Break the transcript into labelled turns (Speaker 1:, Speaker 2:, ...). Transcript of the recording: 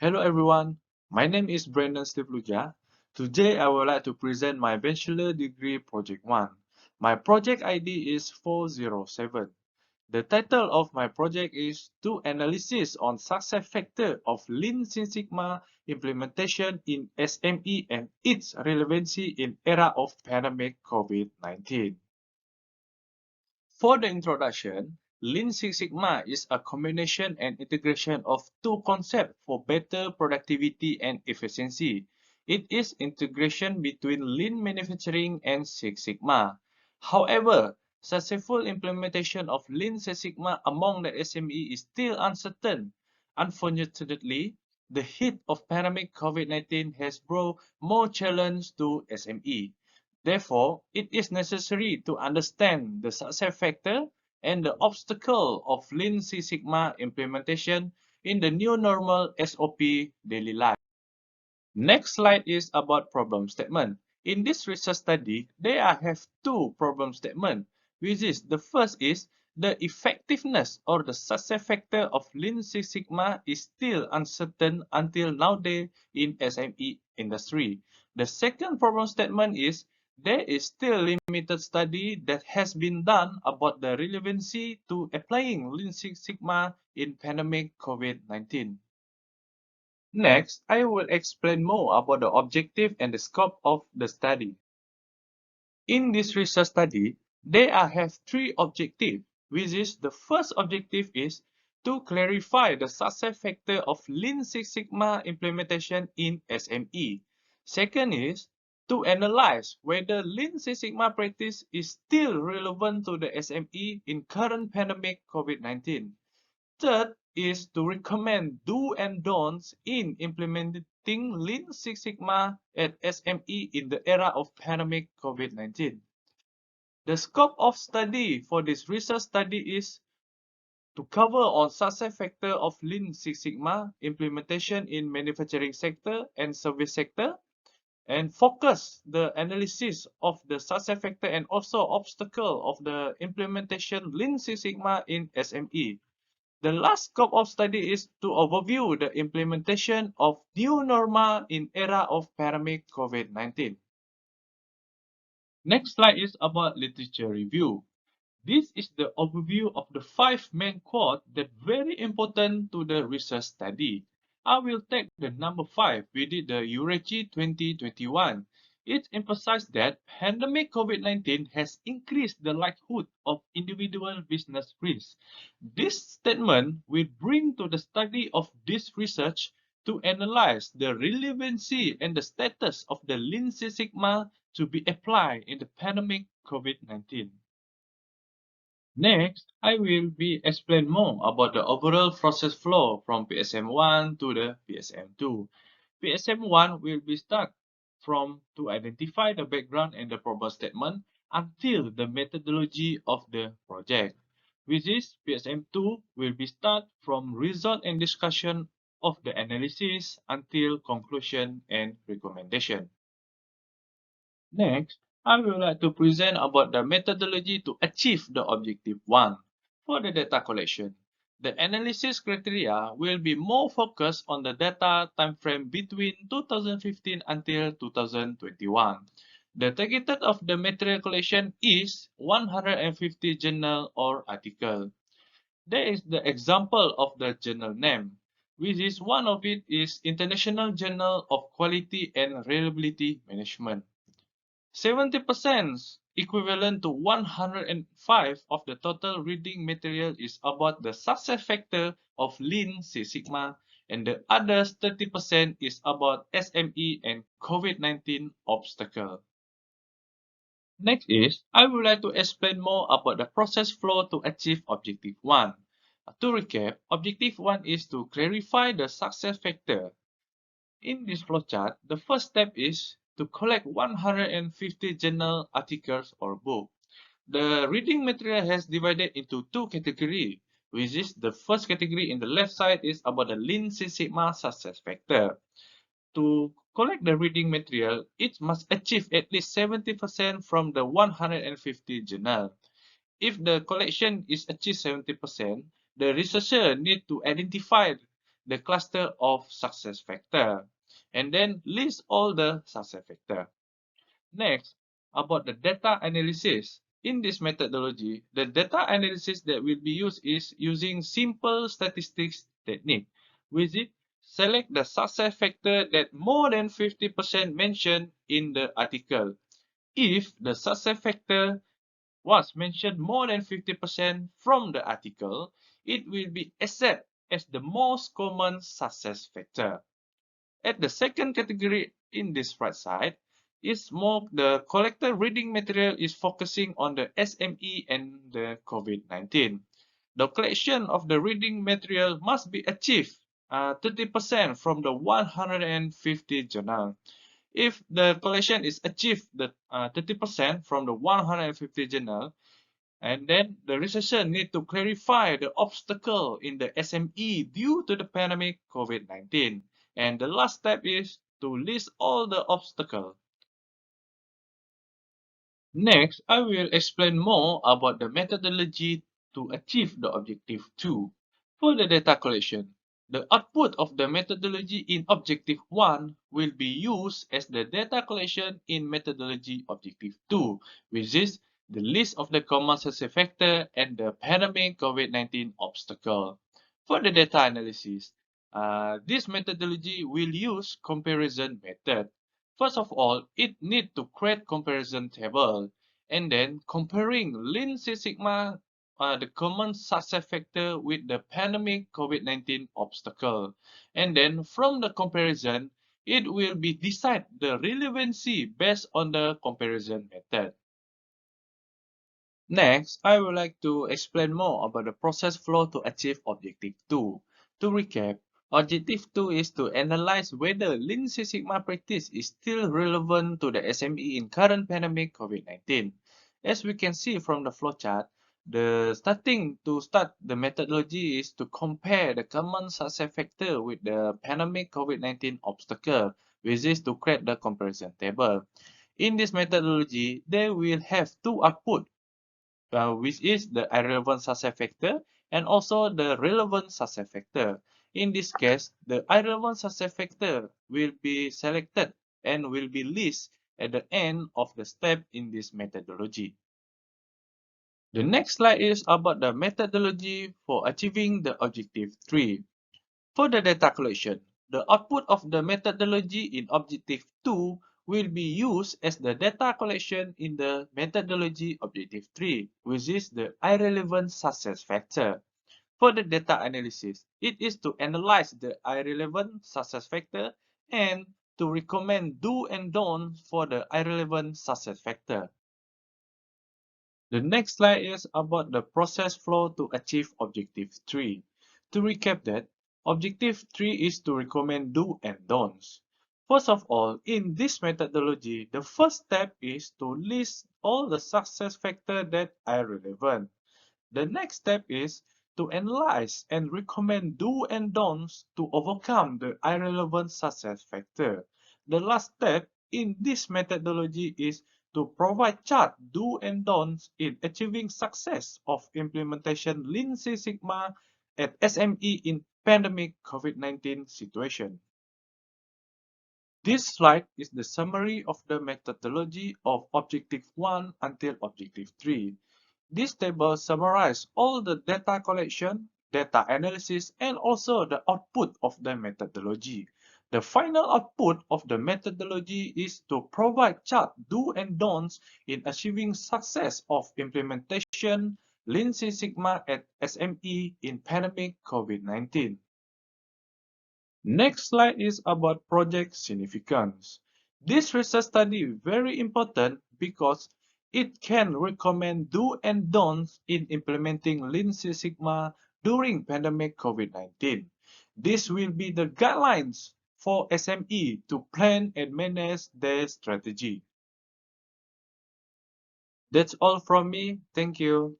Speaker 1: Hello everyone, my name is Steeve Lujah. Today I would like to present my Bachelor Degree Project 1. My project ID is 407. The title of my project is "Do Analysis on Success Factor of Lean Six Sigma Implementation in SME and its Relevancy in Era of Pandemic COVID-19. For the introduction, Lean Six Sigma is a combination and integration of two concepts for better productivity and efficiency. It is integration between lean manufacturing and Six Sigma. However, successful implementation of Lean Six Sigma among the SME is still uncertain. Unfortunately, the heat of pandemic COVID-19 has brought more challenge to SME. Therefore, it is necessary to understand the success factor and the obstacle of Lean Six Sigma implementation in the new normal SOP daily life. Next slide is about problem statement. In this research study, there I have two problem statements, which is the first is the effectiveness or the success factor of Lean Six Sigma is still uncertain until nowadays in SME industry. The second problem statement is there is still limited study that has been done about the relevancy to applying Lean Six Sigma in pandemic COVID-19. Next, I will explain more about the objective and the scope of the study. In this research study, there I have three objectives, which is the first objective is to clarify the success factor of Lean Six Sigma implementation in SME. Second is to analyze whether Lean Six Sigma practice is still relevant to the SME in current pandemic COVID-19. Third is to recommend do and don'ts in implementing Lean Six Sigma at SME in the era of pandemic COVID-19. The scope of study for this research study is to cover on success factor of Lean Six Sigma implementation in manufacturing sector and service sector, and focus the analysis of the success factor and also obstacle of the implementation Lean Six Sigma in SME. The last scope of study is to overview the implementation of new normal in era of pandemic COVID-19. Next slide is about literature review. This is the overview of the 5 main quotes that very important to the research study. I will take the number 5 within the UTeM 2021. It emphasized that pandemic COVID-19 has increased the likelihood of individual business risk. This statement will bring to the study of this research to analyze the relevancy and the status of the Lean Six Sigma to be applied in the pandemic COVID-19. Next, I will be explain more about the overall process flow from PSM1 to the PSM2. PSM1 will be start from to identify the background and the problem statement until the methodology of the project. With this, PSM2 will be start from result and discussion of the analysis until conclusion and recommendation. Next, I would like to present about the methodology to achieve the objective 1. For the data collection, the analysis criteria will be more focused on the data timeframe between 2015 until 2021. The target of the material collection is 150 journal or article. There is the example of the journal name, which is one of it is International Journal of Quality and Reliability Management. 70% equivalent to 105 of the total reading material is about the success factor of Lean Six Sigma, and the others 30% is about SME and COVID-19 obstacle. Next is, I would like to explain more about the process flow to achieve Objective 1. To recap, Objective 1 is to clarify the success factor. In this flowchart, the first step is to collect 150 journal articles or books. The reading material has divided into two categories, which is the first category in the left side is about the Lean Six Sigma success factor. To collect the reading material, it must achieve at least 70% from the 150 journal. If the collection is achieved 70%, the researcher need to identify the cluster of success factor, and then list all the success factor. Next, about the data analysis. In this methodology, the data analysis that will be used is using simple statistics technique, which is select the success factor that more than 50% mentioned in the article. If the success factor was mentioned more than 50% from the article, it will be accepted as the most common success factor. At the second category in this right side is more the collected reading material is focusing on the SME and the COVID-19. The collection of the reading material must be achieved 30% from the 150 journal. If the collection is achieved the 30% from the 150 journal, and then the researcher need to clarify the obstacle in the SME due to the pandemic COVID-19. And the last step is to list all the obstacles. Next, I will explain more about the methodology to achieve the objective 2. For the data collection, the output of the methodology in objective 1 will be used as the data collection in methodology objective 2, which is the list of the common success factor and the pandemic COVID-19 obstacle. For the data analysis, this methodology will use comparison method. First of all, it needs to create comparison table, and then comparing Lean Six Sigma, the common success factor with the pandemic COVID-19 obstacle. And then from the comparison, it will be decide the relevancy based on the comparison method. Next, I would like to explain more about the process flow to achieve Objective 2. To recap, Objective 2 is to analyze whether Lean Six Sigma practice is still relevant to the SME in current pandemic COVID-19. As we can see from the flowchart, the start the methodology is to compare the common success factor with the pandemic COVID-19 obstacle, which is to create the comparison table. In this methodology, they will have two outputs, which is the irrelevant success factor and also the relevant success factor. In this case, the irrelevant success factor will be selected and will be listed at the end of the step in this methodology. The next slide is about the methodology for achieving the objective 3. For the data collection, the output of the methodology in objective 2 will be used as the data collection in the methodology objective 3, which is the irrelevant success factor. For the data analysis, it is to analyze the irrelevant success factor and to recommend do and don't for the irrelevant success factor. The next slide is about the process flow to achieve Objective 3. To recap that, Objective 3 is to recommend do and don'ts. First of all, in this methodology, the first step is to list all the success factors that are relevant. The next step is to analyze and recommend do and don'ts to overcome the irrelevant success factor. The last step in this methodology is to provide chart do and don'ts in achieving success of implementation Lean Six Sigma at SME in pandemic COVID-19 situation. This slide is the summary of the methodology of Objective 1 until Objective 3. This table summarizes all the data collection, data analysis, and also the output of the methodology. The final output of the methodology is to provide chart do and don'ts in achieving success of implementation Lean Six Sigma at SME in pandemic COVID-19. Next slide is about project significance. This research study is very important because it can recommend do and don'ts in implementing Lean Six Sigma during pandemic COVID-19. This will be the guidelines for SME to plan and manage their strategy. That's all from me. Thank you.